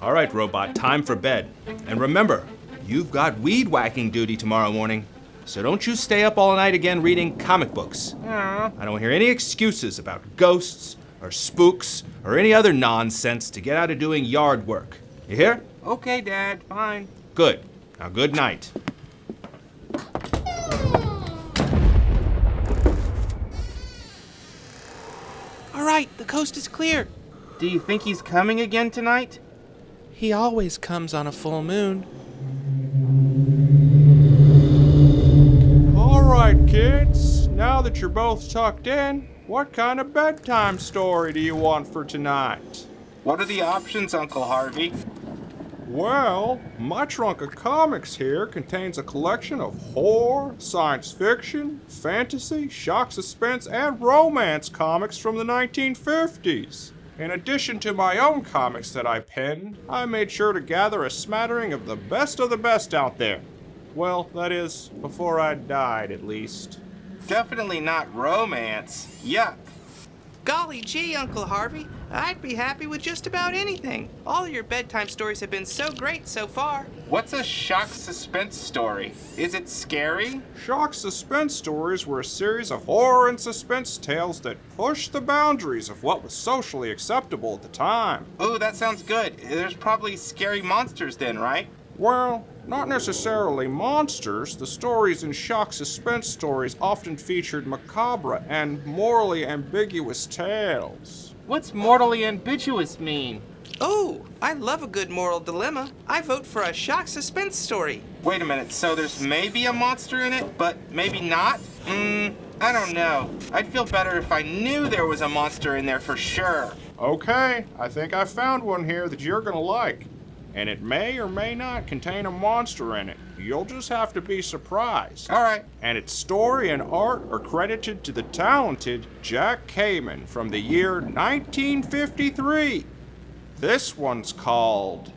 All right, robot, time for bed. And remember, you've got weed whacking duty tomorrow morning. So don't you stay up all night again reading comic books. I don't hear any excuses about ghosts or spooks or any other nonsense to get out of doing yard work. You hear? Okay, Dad, fine. Good. Now, good night. All right, the coast is clear. Do you think he's coming again tonight? He always comes on a full moon. All right, kids. Now that you're both tucked in, what kind of bedtime story do you want for tonight? What are the options, Uncle Harvey? Well, my trunk of comics here contains a collection of horror, science fiction, fantasy, shock suspense, and romance comics from the 1950s. In addition to my own comics that I penned, I made sure to gather a smattering of the best out there. Well, that is, before I died, at least. Definitely not romance. Yuck. Golly gee, Uncle Harvey, I'd be happy with just about anything. All your bedtime stories have been so great so far. What's a shock suspense story? Is it scary? Shock suspense stories were a series of horror and suspense tales that pushed the boundaries of what was socially acceptable at the time. Ooh, that sounds good. There's probably scary monsters then, right? Well, not necessarily monsters. The stories in shock suspense stories often featured macabre and morally ambiguous tales. What's mortally ambiguous mean? Oh, I love a good moral dilemma. I vote for a shock suspense story. Wait a minute, so there's maybe a monster in it, but maybe not? I don't know. I'd feel better if I knew there was a monster in there for sure. Okay, I think I found one here that you're gonna like. And it may or may not contain a monster in it. You'll just have to be surprised. All right. And its story and art are credited to the talented Jack Kamen from the year 1953. This one's called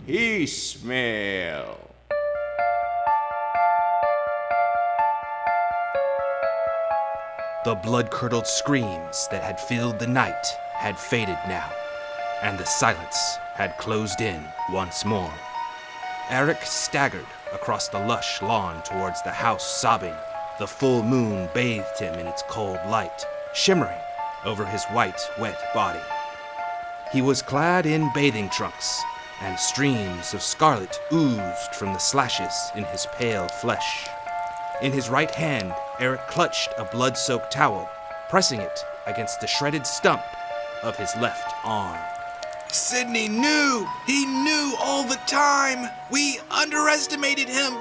Piecemeal. The blood-curdled screams that had filled the night had faded now, and the silence had closed in once more. Eric staggered across the lush lawn towards the house, sobbing. The full moon bathed him in its cold light, shimmering over his white, wet body. He was clad in bathing trunks, and streams of scarlet oozed from the slashes in his pale flesh. In his right hand, Eric clutched a blood-soaked towel, pressing it against the shredded stump of his left arm. Sydney knew! He knew all the time! We underestimated him!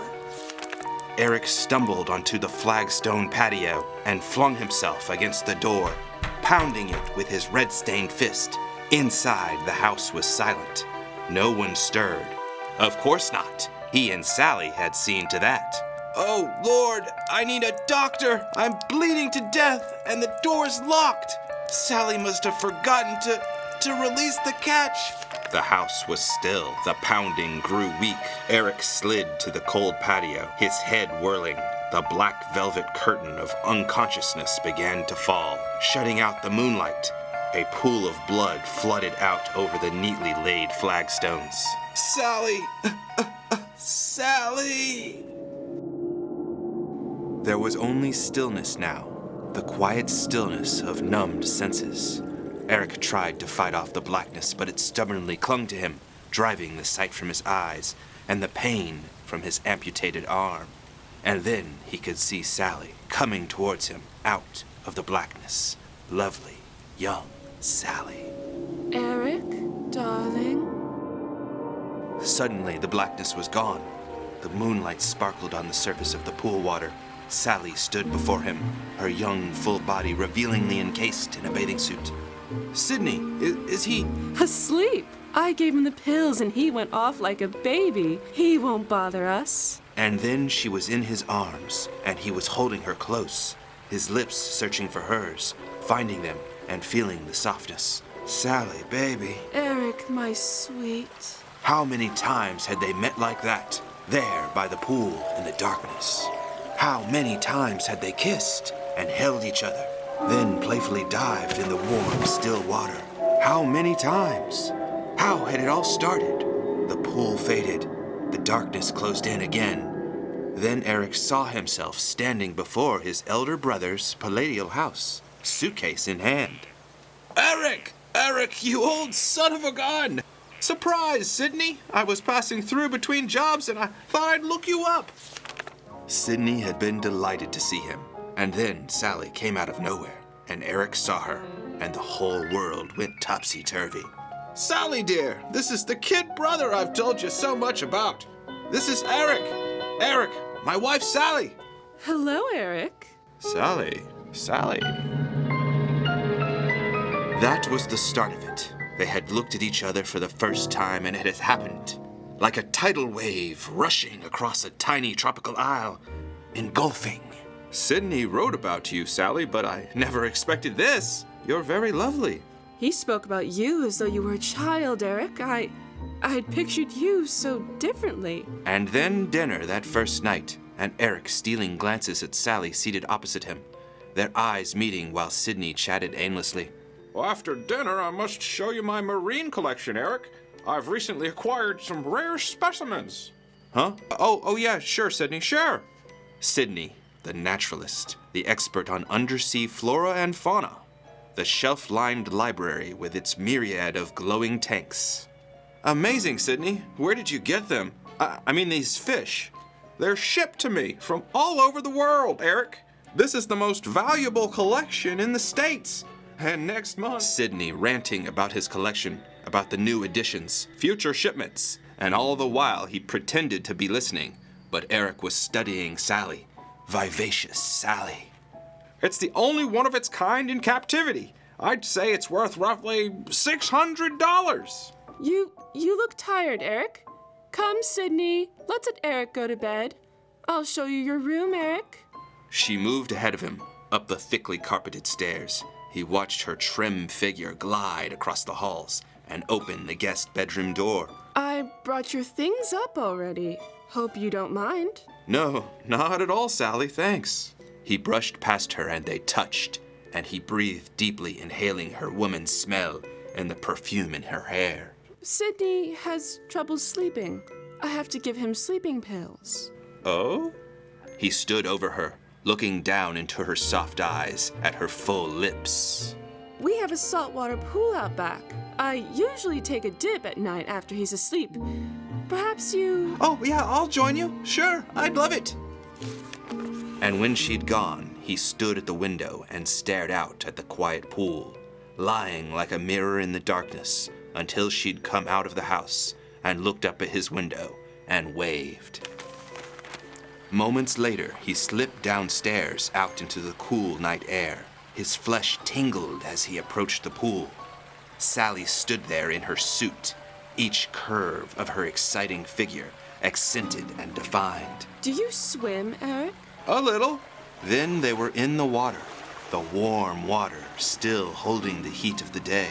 Eric stumbled onto the flagstone patio and flung himself against the door, pounding it with his red-stained fist. Inside, the house was silent. No one stirred. Of course not. He and Sally had seen to that. Oh, Lord, I need a doctor! I'm bleeding to death, and the door's locked! Sally must have forgotten to release the catch. The house was still. The pounding grew weak. Eric slid to the cold patio, his head whirling. The black velvet curtain of unconsciousness began to fall, shutting out the moonlight. A pool of blood flooded out over the neatly laid flagstones. Sally! Sally! There was only stillness now, the quiet stillness of numbed senses. Eric tried to fight off the blackness, but it stubbornly clung to him, driving the sight from his eyes and the pain from his amputated arm. And then he could see Sally coming towards him out of the blackness. Lovely, young Sally. Eric, darling. Suddenly, the blackness was gone. The moonlight sparkled on the surface of the pool water. Sally stood before him, her young, full body revealingly encased in a bathing suit. Sydney, is he... Asleep. I gave him the pills and he went off like a baby. He won't bother us. And then she was in his arms, and he was holding her close, his lips searching for hers, finding them and feeling the softness. Sally, baby. Eric, my sweet. How many times had they met like that, there by the pool in the darkness? How many times had they kissed and held each other, then playfully dived in the warm, still water? How many times? How had it all started? The pool faded. The darkness closed in again. Then Eric saw himself standing before his elder brother's palatial house, suitcase in hand. Eric! Eric, you old son of a gun! Surprise, Sydney! I was passing through between jobs and I thought I'd look you up. Sydney had been delighted to see him, and then Sally came out of nowhere, and Eric saw her, and the whole world went topsy-turvy. Sally, dear, this is the kid brother I've told you so much about. This is Eric. Eric, my wife Sally. Hello, Eric. Sally. That was the start of it. They had looked at each other for the first time, and it had happened. Like a tidal wave rushing across a tiny tropical isle, engulfing. Sydney wrote about you, Sally, but I never expected this. You're very lovely. He spoke about you as though you were a child, Eric. I had pictured you so differently. And then dinner that first night, and Eric stealing glances at Sally seated opposite him, their eyes meeting while Sydney chatted aimlessly. Well, after dinner, I must show you my marine collection, Eric. I've recently acquired some rare specimens. Huh? Oh yeah, sure, Sydney, sure. Sydney, the naturalist, the expert on undersea flora and fauna, the shelf-lined library with its myriad of glowing tanks. Amazing, Sydney. Where did you get them? I mean, these fish. They're shipped to me from all over the world, Eric. This is the most valuable collection in the States. And next month... Sydney ranting about his collection, about the new additions, future shipments, and all the while he pretended to be listening, but Eric was studying Sally. Vivacious Sally. It's the only one of its kind in captivity. I'd say it's worth roughly $600. You look tired, Eric. Come, Sydney. Let's let Eric go to bed. I'll show you your room, Eric. She moved ahead of him, up the thickly carpeted stairs. He watched her trim figure glide across the halls and open the guest bedroom door. I brought your things up already. Hope you don't mind. No, not at all, Sally, thanks. He brushed past her and they touched, and he breathed deeply, inhaling her woman's smell and the perfume in her hair. Sydney has trouble sleeping. I have to give him sleeping pills. Oh? He stood over her, looking down into her soft eyes, at her full lips. We have a saltwater pool out back. I usually take a dip at night after he's asleep. Perhaps you... Oh, yeah, I'll join you. Sure, I'd love it. And when she'd gone, he stood at the window and stared out at the quiet pool, lying like a mirror in the darkness, until she'd come out of the house and looked up at his window and waved. Moments later, he slipped downstairs out into the cool night air. His flesh tingled as he approached the pool. Sally stood there in her suit, each curve of her exciting figure accented and defined. Do you swim, Eric? A little. Then they were in the water, the warm water still holding the heat of the day.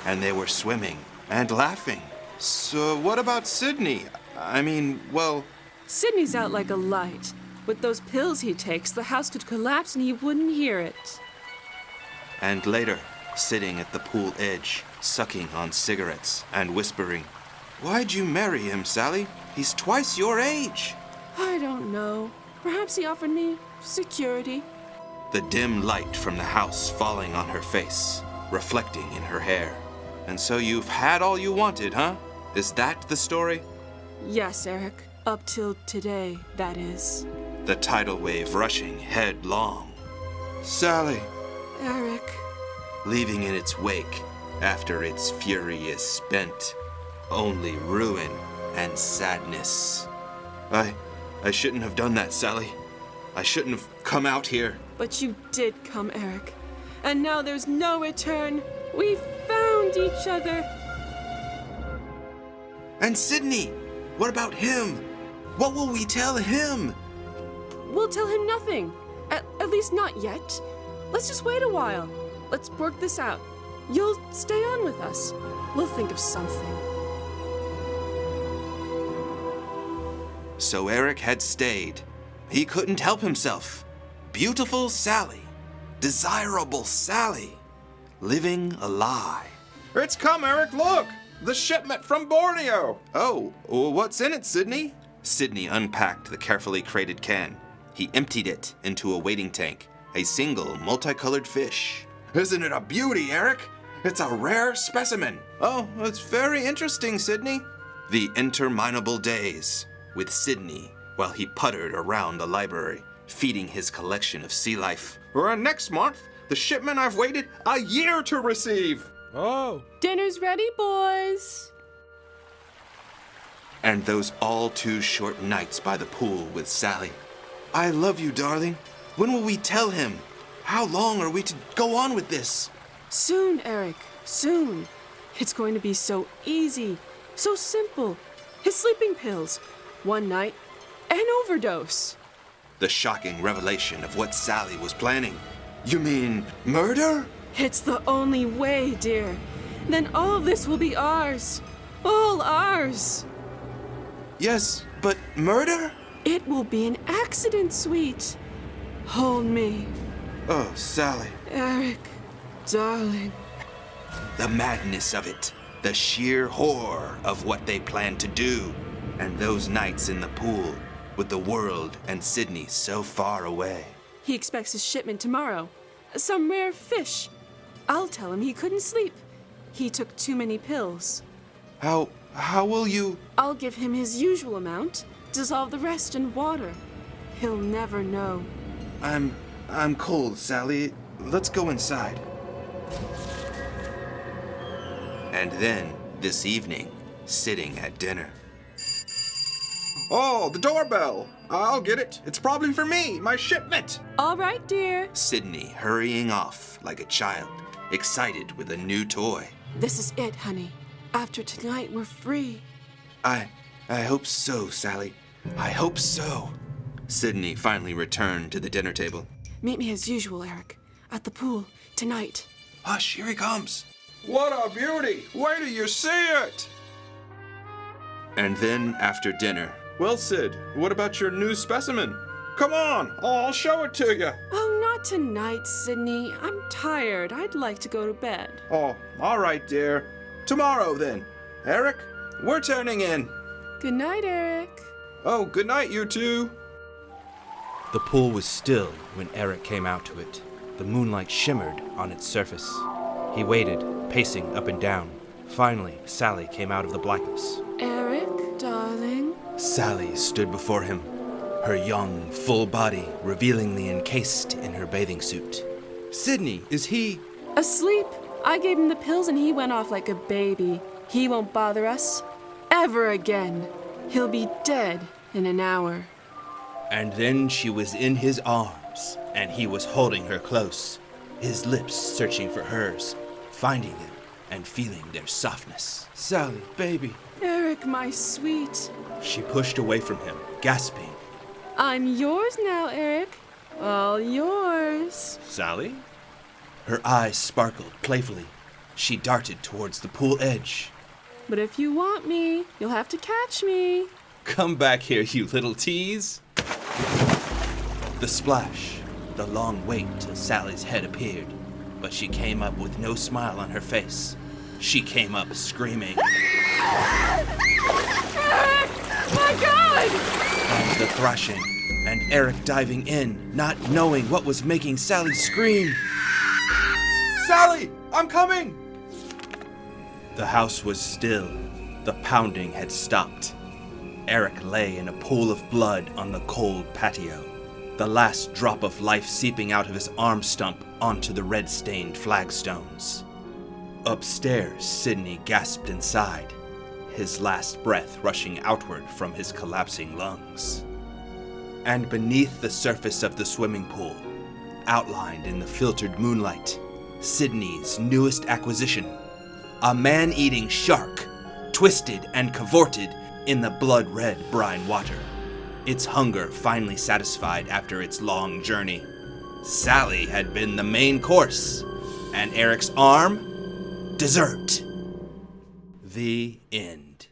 And they were swimming and laughing. So what about Sydney? Sydney's out like a light. With those pills he takes, the house could collapse and he wouldn't hear it. And later, sitting at the pool edge, sucking on cigarettes and whispering, "Why'd you marry him, Sally? He's twice your age." I don't know. Perhaps he offered me security. The dim light from the house falling on her face, reflecting in her hair. And so you've had all you wanted, huh? Is that the story? Yes, Eric. Up till today, that is. The tidal wave rushing headlong. Sally, Eric. leaving in its wake, after its fury is spent, only ruin and sadness. I shouldn't have done that, Sally. I shouldn't have come out here. But you did come, Eric. And now there's no return. We found each other. And Sydney, what about him? What will we tell him? We'll tell him nothing. At least not yet. Let's just wait a while. Let's work this out. You'll stay on with us. We'll think of something. So Eric had stayed. He couldn't help himself. Beautiful Sally. Desirable Sally. Living a lie. It's come, Eric, look! The shipment from Borneo! Oh, what's in it, Sydney? Sydney unpacked the carefully crated can. He emptied it into a waiting tank, a single multicolored fish. Isn't it a beauty, Eric? It's a rare specimen. Oh, it's very interesting, Sydney. The interminable days with Sydney while he puttered around the library, feeding his collection of sea life. Or next month, the shipment I've waited a year to receive. Oh. Dinner's ready, boys. And those all too short nights by the pool with Sally. I love you, darling. When will we tell him? How long are we to go on with this? Soon, Eric, soon. It's going to be so easy, so simple. His sleeping pills, one night, an overdose. The shocking revelation of what Sally was planning. You mean murder? It's the only way, dear. Then all of this will be ours. All ours. Yes, but murder? It will be an accident, sweet. Hold me, Oh, Sally. Eric, darling. The madness of it. The sheer horror of what they planned to do. And those nights in the pool with the world and Sydney so far away. He expects his shipment tomorrow. Some rare fish. I'll tell him he couldn't sleep. He took too many pills. How will you... I'll give him his usual amount, dissolve the rest in water. He'll never know. I'm cold, Sally. Let's go inside. And then, this evening, sitting at dinner. Oh, the doorbell. I'll get it. It's probably for me, my shipment. All right, dear. Sydney hurrying off like a child, excited with a new toy. This is it, honey. After tonight, we're free. I hope so, Sally. I hope so. Sydney finally returned to the dinner table. Meet me as usual, Eric. At the pool, tonight. Hush, here he comes. What a beauty. Wait till you see it. And then, after dinner, Well, Sid, what about your new specimen? Come on, I'll show it to you. Oh, not tonight, Sydney. I'm tired. I'd like to go to bed. Oh, all right, dear. Tomorrow, then. Eric, we're turning in. Good night, Eric. Oh, good night, you two. the pool was still when Eric came out to it. The moonlight shimmered on its surface. He waited, pacing up and down. Finally, Sally came out of the blackness. Eric, darling. Sally stood before him, her young, full body revealingly encased in her bathing suit. Sydney, is he... Asleep. I gave him the pills and he went off like a baby. He won't bother us ever again. He'll be dead in an hour. And then she was in his arms, and he was holding her close, his lips searching for hers, finding them and feeling their softness. Sally, baby. Eric, my sweet. She pushed away from him, gasping. I'm yours now, Eric. All yours. Sally? Her eyes sparkled playfully. She darted towards the pool edge. But if you want me, you'll have to catch me. Come back here, you little tease. The splash, the long wait till Sally's head appeared, but she came up with no smile on her face. She came up screaming. Eric! My God! And the thrashing, and Eric diving in, not knowing what was making Sally scream. Sally, I'm coming! The house was still. The pounding had stopped. Eric lay in a pool of blood on the cold patio, the last drop of life seeping out of his arm stump onto the red-stained flagstones. Upstairs, Sydney gasped inside, his last breath rushing outward from his collapsing lungs. And beneath the surface of the swimming pool, outlined in the filtered moonlight, Sydney's newest acquisition, a man-eating shark, twisted and cavorted in the blood-red brine water, its hunger finally satisfied after its long journey. Sally had been the main course, and Eric's arm, dessert. The end.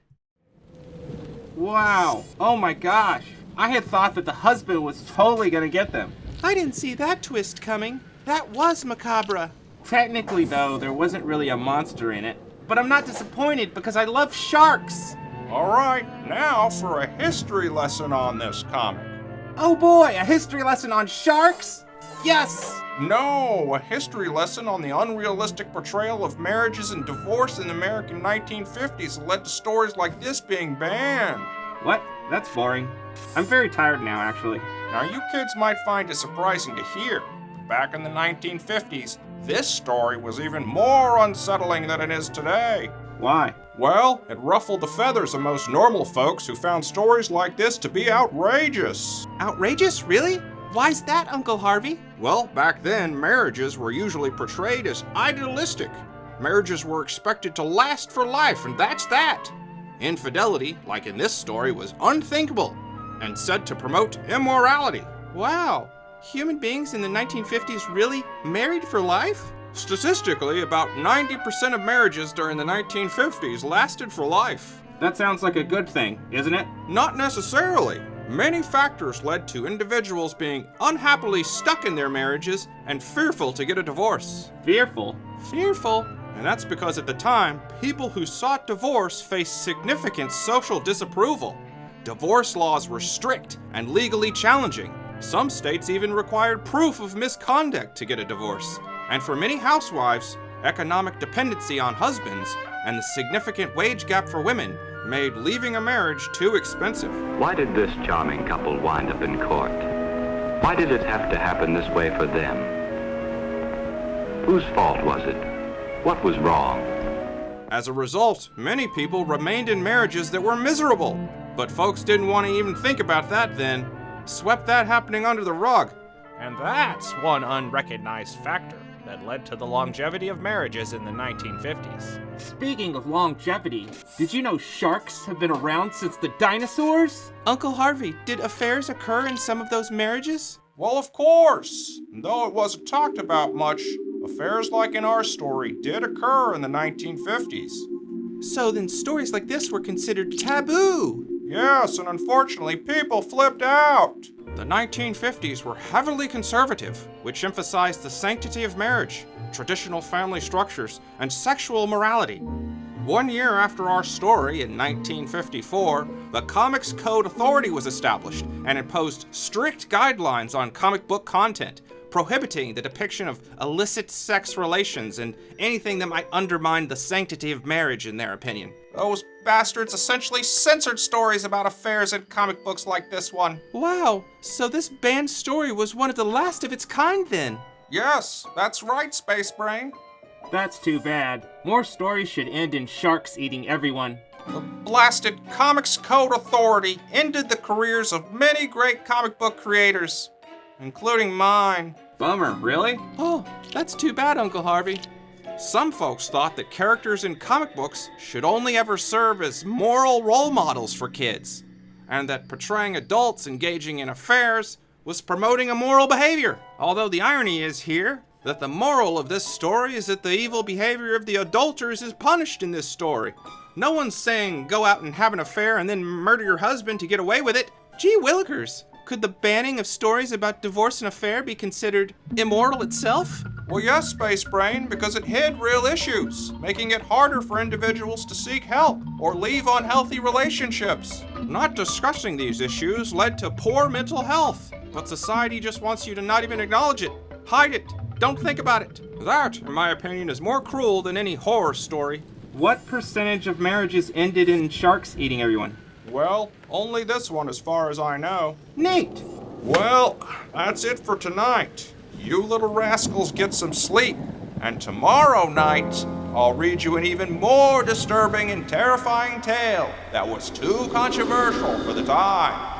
Wow. Oh my gosh. I had thought that the husband was totally gonna get them. I didn't see that twist coming. That was macabre. Technically, though, there wasn't really a monster in it. but I'm not disappointed because I love sharks. All right, now for a history lesson on this comic. Oh boy, a history lesson on sharks? Yes! No, a history lesson on the unrealistic portrayal of marriages and divorce in the American 1950s that led to stories like this being banned. What? That's boring. I'm very tired now, actually. Now, you kids might find it surprising to hear, but back in the 1950s, this story was even more unsettling than it is today. Why? Well, it ruffled the feathers of most normal folks who found stories like this to be outrageous. Outrageous? Really? Why's that, Uncle Harvey? Well, back then, marriages were usually portrayed as idealistic. Marriages were expected to last for life, and that's that. Infidelity, like in this story, was unthinkable and said to promote immorality. Wow. Human beings in the 1950s really married for life? Statistically, about 90% of marriages during the 1950s lasted for life. That sounds like a good thing, isn't it? Not necessarily. Many factors led to individuals being unhappily stuck in their marriages and fearful to get a divorce. Fearful? Fearful? And that's because at the time, people who sought divorce faced significant social disapproval. Divorce laws were strict and legally challenging. Some states even required proof of misconduct to get a divorce. And for many housewives, economic dependency on husbands and the significant wage gap for women made leaving a marriage too expensive. Why did this charming couple wind up in court? Why did it have to happen this way for them? Whose fault was it? What was wrong? As a result, many people remained in marriages that were miserable. But folks didn't want to even think about that then. Swept that happening under the rug. And that's one unrecognized factor that led to the longevity of marriages in the 1950s. Speaking of longevity, did you know sharks have been around since the dinosaurs? Uncle Harvey, did affairs occur in some of those marriages? Well, of course. And though it wasn't talked about much, affairs like in our story did occur in the 1950s. So then stories like this were considered taboo. Yes, and unfortunately, people flipped out. The 1950s were heavily conservative, which emphasized the sanctity of marriage, traditional family structures, and sexual morality. 1 year after our story, in 1954, the Comics Code Authority was established and imposed strict guidelines on comic book content, prohibiting the depiction of illicit sex relations and anything that might undermine the sanctity of marriage, in their opinion. Those bastards essentially censored stories about affairs in comic books like this one. Wow, so this banned story was one of the last of its kind then. Yes, that's right, Space Brain. That's too bad. More stories should end in sharks eating everyone. The blasted Comics Code Authority ended the careers of many great comic book creators, including mine. Bummer, really? Oh, that's too bad, Uncle Harvey. Some folks thought that characters in comic books should only ever serve as moral role models for kids, and that portraying adults engaging in affairs was promoting immoral behavior. Although the irony is here that the moral of this story is that the evil behavior of the adulterers is punished in this story. No one's saying go out and have an affair and then murder your husband to get away with it. Gee willikers, could the banning of stories about divorce and affair be considered immoral itself? Well, yes, Space Brain, because it hid real issues, making it harder for individuals to seek help or leave unhealthy relationships. Not discussing these issues led to poor mental health, but society just wants you to not even acknowledge it, hide it, don't think about it. That, in my opinion, is more cruel than any horror story. What percentage of marriages ended in sharks eating everyone? Well, only this one as far as I know. Nate! Well, that's it for tonight. You little rascals get some sleep, and tomorrow night, I'll read you an even more disturbing and terrifying tale that was too controversial for the time.